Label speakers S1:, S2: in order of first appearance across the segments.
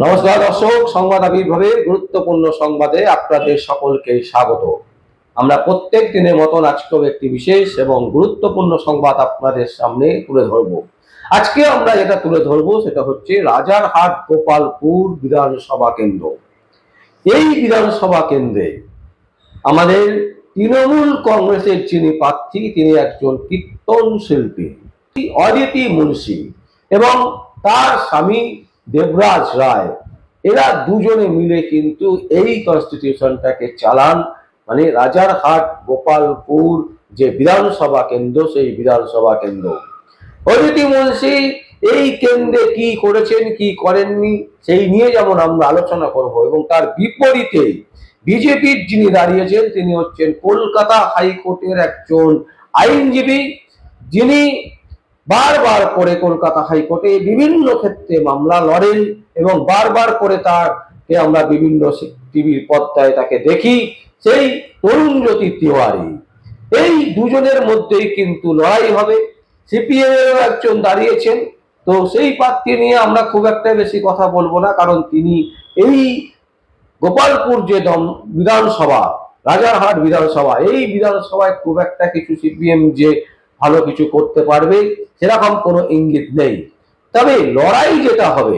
S1: নমস্কার দর্শক, সংবাদ আবির্ভাবের গুরুত্বপূর্ণ সংবাদে আপনাদের সকলকে স্বাগত। আমরা প্রত্যেক দিনের মতন আজকেও একটি বিশেষ এবং গুরুত্বপূর্ণ সংবাদ আপনাদের সামনে তুলে ধরব। আজকে আমরা যেটা তুলে ধরব সেটা হচ্ছে রাজারহাট গোপালপুর বিধানসভা কেন্দ্র। এই বিধানসভা কেন্দ্রে আমাদের তৃণমূল কংগ্রেসের যিনি প্রার্থী তিনি একজন কীর্তন শিল্পী অদিতি মুন্সি এবং তার স্বামী দেবরাজ রায়। এরা দুজনে মিলে কিন্তু এই কনস্টিটিউশনটাকে চালান, মানে রাজারহাট গোপালপুর যে বিধানসভা কেন্দ্র, সেই বিধানসভা কেন্দ্র। অদিতি মুন্সি এই কেন্দ্রে কি করেছেন কি করেননি সেই নিয়ে যেমন আমরা আলোচনা করব, এবং তার বিপরীতে বিজেপির যিনি দাঁড়িয়েছেন তিনি হচ্ছেন কলকাতা হাইকোর্টের একজন আইনজীবী, যিনি বারবার করে কলকাতা হাইকোর্টে বিভিন্ন ক্ষেত্রে মামলা লড়েন এবং বারবার করে তাকে আমরা বিভিন্ন টিভির পর্দায় তাকে দেখি, সেই অরুণজ্যোতি তিওয়ারি। এই দুজনের মধ্যেই কিন্তু লড়াই হবে। সিপিএম এর একজন দাঁড়িয়েছেন, তো সেই প্রার্থী নিয়ে আমরা খুব একটা বেশি কথা বলবো না, কারণ তিনি এই গোপালপুর যে বিধানসভা, রাজারহাট বিধানসভা, এই বিধানসভায় খুব একটা কিছু সিপিএম যে ভালো কিছু করতে পারবে সেরকম কোনো ইঙ্গিত নেই। তবে লড়াই যেটা হবে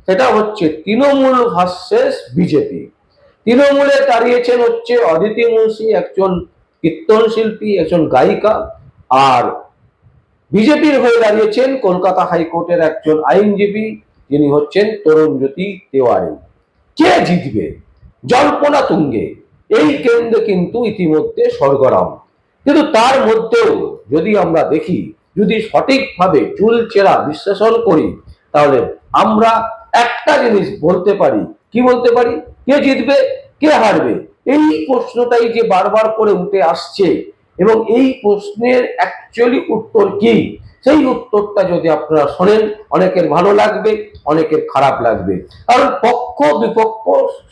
S1: সেটা হচ্ছে তৃণমূল ভার্সেস বিজেপি। তৃণমূলে দাঁড়িয়েছেন হচ্ছে অদিতি মুন্সি, একজন কীর্তন শিল্পী, একজন গায়িকা, আর বিজেপির হয়ে দাঁড়িয়েছেন কলকাতা হাইকোর্টের একজন আইনজীবী, যিনি হচ্ছেন তরুণজ্যোতি তিওয়ারি। কে জিতবে জল্পনা তুঙ্গে। এই কেন্দ্রে কিন্তু ইতিমধ্যে সরগরম, কিন্তু তার মধ্যেও যদি আমরা দেখি, যদি সঠিকভাবে চুলচেরা বিশ্লেষণ করি, তাহলে আমরা একটা জিনিস বলতে পারি। কি বলতে পারি? কে জিতবে কে হারবে, এই প্রশ্নটাই যে বারবার করে উঠে আসছে, এবং এই প্রশ্নের অ্যাকচুয়ালি উত্তর কি, সেই উত্তরটা যদি আপনারা শোনেন অনেকের ভালো লাগবে, অনেকের খারাপ লাগবে। কারণ পক্ষ বিপক্ষ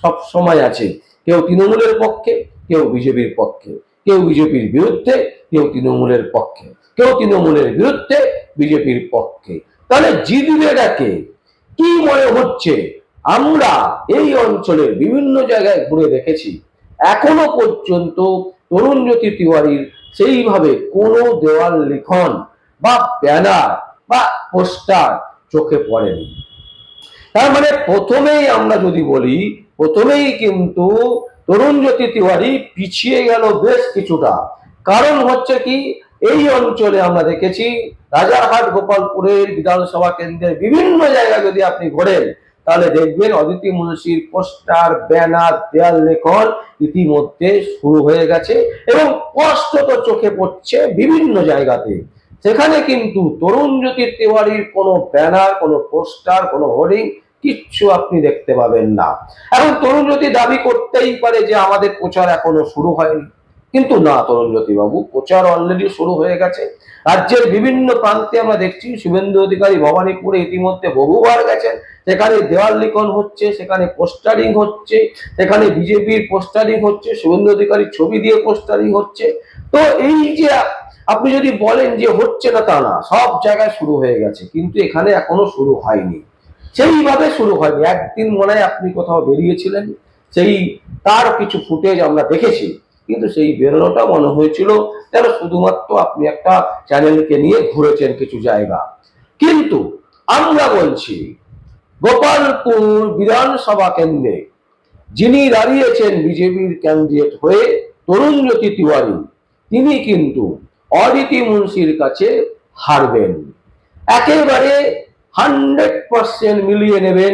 S1: সব সময় আছে, কেউ তৃণমূলের পক্ষে, কেউ বিজেপির পক্ষে, কেউ বিজেপির বিরুদ্ধে, কেউ তৃণমূলের পক্ষে, কেউ তৃণমূলের বিরুদ্ধে, বিজেপির পক্ষে। তাহলে জিতবেটা কে? কি মনে হচ্ছে? আমরা এই অঞ্চলের বিভিন্ন জায়গায় ঘুরে দেখেছি, এখনো পর্যন্ত তরুণজ্যোতি তিওয়ারির সেইভাবে কোনো দেওয়াল লিখন বা ব্যানার বা পোস্টার চোখে পড়েনি। তার মানে প্রথমেই আমরা যদি বলি, প্রথমেই কিন্তু তরুণজ্যোতি তিওয়ারি পিছিয়ে গেল বেশ কিছুটা। কারণ হচ্ছে কি, এই অঞ্চলে আমরা দেখেছি রাজারহাট গোপালপুরের বিধানসভা কেন্দ্রের বিভিন্ন জায়গায় যদি আপনি ঘোরেন, তাহলে দেখবেন অদিতি মুন্সির পোস্টার, ব্যানার, দেয়াল লেখন ইতিমধ্যে শুরু হয়ে গেছে এবং স্পষ্টত চোখে পড়ছে বিভিন্ন জায়গাতে। সেখানে কিন্তু তরুণজ্যোতি তিওয়ারির কোনো ব্যানার, কোনো পোস্টার, কোনো হোর্ডিং কিচ্ছু আপনি দেখতে পাবেন না। এখন তরুণজ্যোতি দাবি করতেই পারে যে আমাদের প্রচার এখনো শুরু হয়নি, কিন্তু না তরুণজ্যোতি বাবু, প্রচার অলরেডি শুরু হয়ে গেছে। রাজ্যের বিভিন্ন প্রান্তে আমরা দেখছি, শুভেন্দু অধিকারী ভবানীপুরে ইতিমধ্যে বহুবার গেছেন, সেখানে দেওয়াল লিখন হচ্ছে, সেখানে পোস্টারিং হচ্ছে, সেখানে বিজেপির পোস্টারিং হচ্ছে, শুভেন্দু অধিকারীর ছবি দিয়ে পোস্টারিং হচ্ছে। তো এই যে আপনি যদি বলেন যে হচ্ছে না, তা না, সব জায়গায় শুরু হয়ে গেছে, কিন্তু এখানে এখনো শুরু হয়নি, সেইভাবে শুরু হয়নি। একদিন মনে হয় আপনি কোথাও বেরিয়েছিলেন, সেই তার কিছু ফুটেজ আমরা দেখেছি, কিন্তু সেই বেরোনোটা মনে হয়েছিল যেন শুধুমাত্র আপনি একটা চ্যানেলকে নিয়ে ঘুরেছেন কিছু জায়গা। কিন্তু আমরা বলছি গোপালপুর বিধানসভা কেন্দ্রে যিনি দাঁড়িয়েছেন বিজেপির ক্যান্ডিডেট হয়ে তরুণজ্যোতি তিওয়ারি, তিনি কিন্তু অদিতি মুন্সির কাছে হারবেন। একেবারে 100% মিলিয়ে নেবেন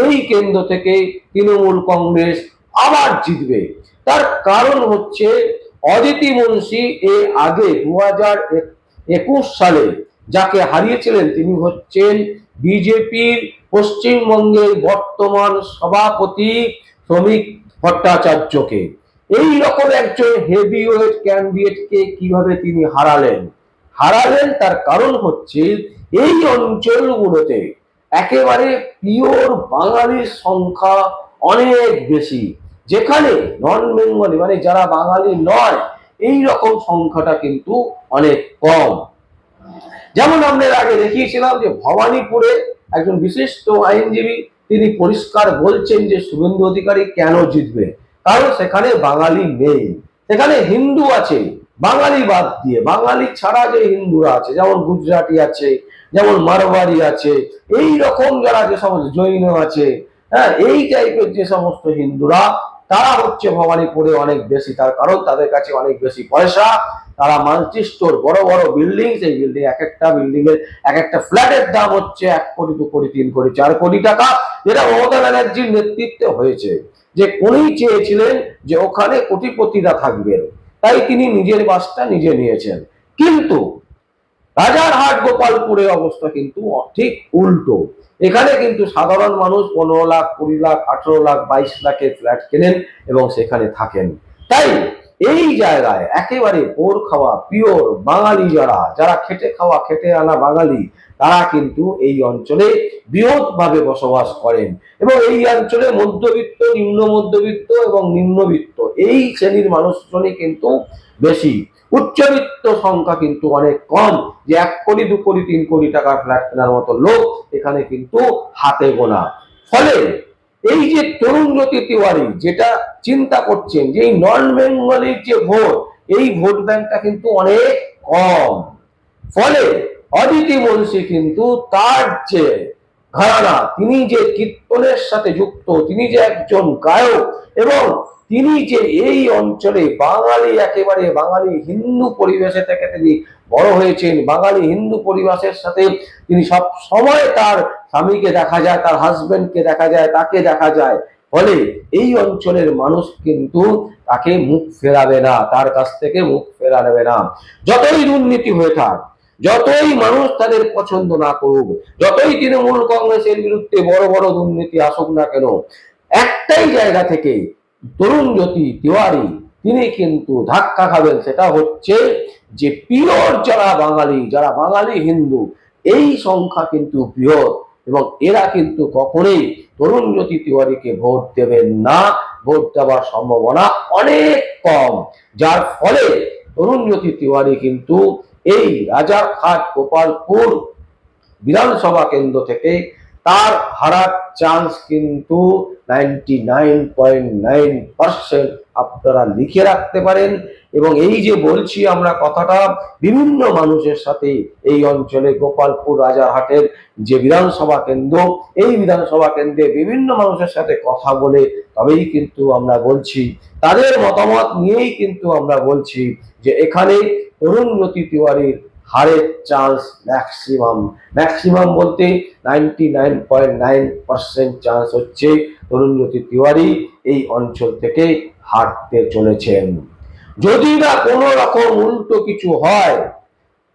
S1: এই কেন্দ্র থেকে তৃণমূল কংগ্রেস আবার জিতবে। তার কারণ হচ্ছে অদিতি মুন্সি এর আগে 2021 সালে যাকে হারিয়েছিলেন তিনি হচ্ছেন বিজেপির পশ্চিমবঙ্গের বর্তমান সভাপতি শ্রমিক ভট্টাচার্যকে। এই রকম একজন হেভিওয়েট ক্যান্ডিডেটকে কিভাবে তিনি হারালেন তার কারণ হচ্ছে এই অঞ্চলগুলোতে একেবারে পিওর বাঙালির সংখ্যা অনেক বেশি, যেখানে নন বেঙ্গলি মানে যারা বাঙালি নয় এই রকম সংখ্যাটা কিন্তু অনেক কম। যেমন আমরা আগে দেখিয়েছিলাম যে ভবানীপুরে একজন বিশিষ্ট আইনজীবী তিনি পরিষ্কার বলছেন যে শুভেন্দু অধিকারী কেন জিতবে, কারণ সেখানে বাঙালি নেই, সেখানে হিন্দু আছে। বাঙালি বাদ দিয়ে, বাঙালি ছাড়া যে হিন্দুরা আছে, যেমন গুজরাটি আছে, যেমন মারওয়ারি আছে, এই রকম যারা যে সমস্ত জৈন আছে, হ্যাঁ, এই টাইপের যে সমস্ত হিন্দুরা, তারা হচ্ছে ভবানীপুরে অনেক বেশি। তার কারণ তাদের কাছে অনেক বেশি পয়সা। তারা মাল্টিস্টোর বড় বড় বিল্ডিং, সেই বিল্ডিং, এক একটা বিল্ডিং এর এক একটা ফ্ল্যাটের দাম হচ্ছে 1 কোটি 2 কোটি 3 কোটি 4 কোটি টাকা, যেটা মমতা ব্যানার্জির নেতৃত্বে হয়েছে। যে উনি চেয়েছিলেন যে ওখানে কোটিপতিরা থাকবেন, তাই তিনি নিজের বাসটা নিজে নিয়েছেন। কিন্তু রাজারহাট গোপালপুরের অবস্থা কিন্তু ঠিক উল্টো। এখানে কিন্তু সাধারণ মানুষ 15 লাখ, 20 লাখ, 18 লাখ, 22 লাখের ফ্ল্যাট কেনেন এবং সেখানে থাকেন। তাই এই জায়গায় একেবারে পোর খাওয়া পিওর বাঙালি, যারা যারা খেটে খাওয়া খেটে আনা বাঙালি, তারা কিন্তু এই অঞ্চলে বৃহৎভাবে বসবাস করেন। এবং এই অঞ্চলে মধ্যবিত্ত, নিম্ন মধ্যবিত্ত এবং নিম্নবিত্ত এই শ্রেণীর মানুষজনই কিন্তু বেশি। উচ্চবিত্ত সংখ্যা কিন্তু অনেক কম, যে 1 কোটি 2 কোটি 3 কোটি টাকার ফ্ল্যাট কেনার মতো লোক এখানে কিন্তু হাতে গোনা। ফলে এই যে তরুণজ্যোতি তিওয়ারি যেটা চিন্তা করছেন যে এই নন বেঙ্গলির যে ভোট, এই ভোট ব্যাংকটা কিন্তু অনেক কম। ফলে অদিতি মুন্সি কিন্তু তার যে ঘরানা, তিনি যে কীর্তনের সাথে যুক্ত, তিনি যে একজন গায়ক, এবং তিনি যে এই অঞ্চলে বাঙালি, একেবারে বাঙালি হিন্দু পরিবেশে থেকে তিনি বড় হয়েছেন, বাঙালি হিন্দু পরিবেশের সাথে তিনি সব সময় তার স্বামীকে দেখা যায়, তার হাজবেন্ডকে দেখা যায়, তাকে দেখা যায়। ফলে এই অঞ্চলের মানুষ কিন্তু তাকে মুখ ফেরাবে না, তার কাছ থেকে মুখ ফেরাবে না। যতই দুর্নীতি হয়ে থাক, যতই মানুষ তাদের পছন্দ না করুক, যতই তৃণমূল কংগ্রেসের বিরুদ্ধে বড় বড় দুর্নীতি আসুক না কেন, একটাই জায়গা থেকে তরুণজ্যোতি তিওয়ারি তিনি কিন্তু ধাক্কা খাবেন। সেটা হচ্ছে যে পিওর যারা বাঙালি, যারা বাঙালি হিন্দু, এই সংখ্যা কিন্তু বৃহৎ, এবং এরা কিন্তু কখনোই তরুণজ্যোতি তিওয়ারিকে ভোট দেবেন না। ভোট দেওয়ার সম্ভাবনা অনেক কম, যার ফলে তরুণজ্যোতি তিওয়ারি কিন্তু এই রাজারহাট গোপালপুর বিধানসভা কেন্দ্র থেকে তার হারার চান্স কিন্তু 99.9% আপনারা লিখে রাখতে পারেন। এবং এই যে বলছি আমরা কথাটা, বিভিন্ন মানুষের সাথে এই অঞ্চলে গোপালপুর রাজারহাটের যে বিধানসভা কেন্দ্র, এই বিধানসভা কেন্দ্রে বিভিন্ন মানুষের সাথে কথা বলে তবেই কিন্তু আমরা বলছি, তাদের মতামত নিয়েই কিন্তু আমরা বলছি যে এখানে তরুণজ্যোতি তিওয়ারির হারের চান্স ম্যাক্সিমাম বলতে 99.9% চান্স হচ্ছে তরুণজ্যোতি তিওয়ারি এই অঞ্চল থেকে হারতে চলেছেন। যদি না কোনো রকম উল্টো কিছু হয়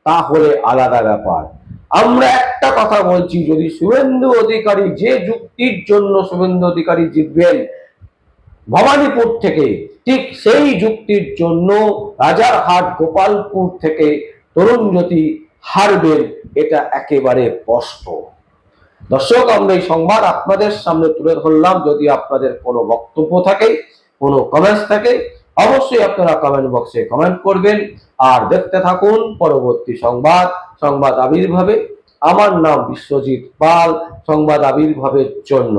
S1: তাহলে আলাদা ব্যাপার। আমরা একটা কথা বলছি, যদি শুভেন্দু অধিকারী, যে যুক্তির জন্য শুভেন্দু অধিকারী জিতবেন ভবানীপুর থেকে, ঠিক সেই যুক্তির জন্য রাজারহাট গোপালপুর থেকে তরুণজ্যোতি হারবেন, এটা একেবারে স্পষ্ট। দর্শক, আমরা এই সংবাদ আপনাদের সামনে তুলে ধরলাম। যদি আপনাদের কোনো বক্তব্য থাকে, কোনো কমেন্টস থাকে, অবশ্যই আপনারা কমেন্ট বক্সে কমেন্ট করবেন। আর দেখতে থাকুন পরবর্তী সংবাদ আবির্ভাবে। আমার নাম বিশ্বজিৎ পাল, সংবাদ আবির্ভাবের জন্য।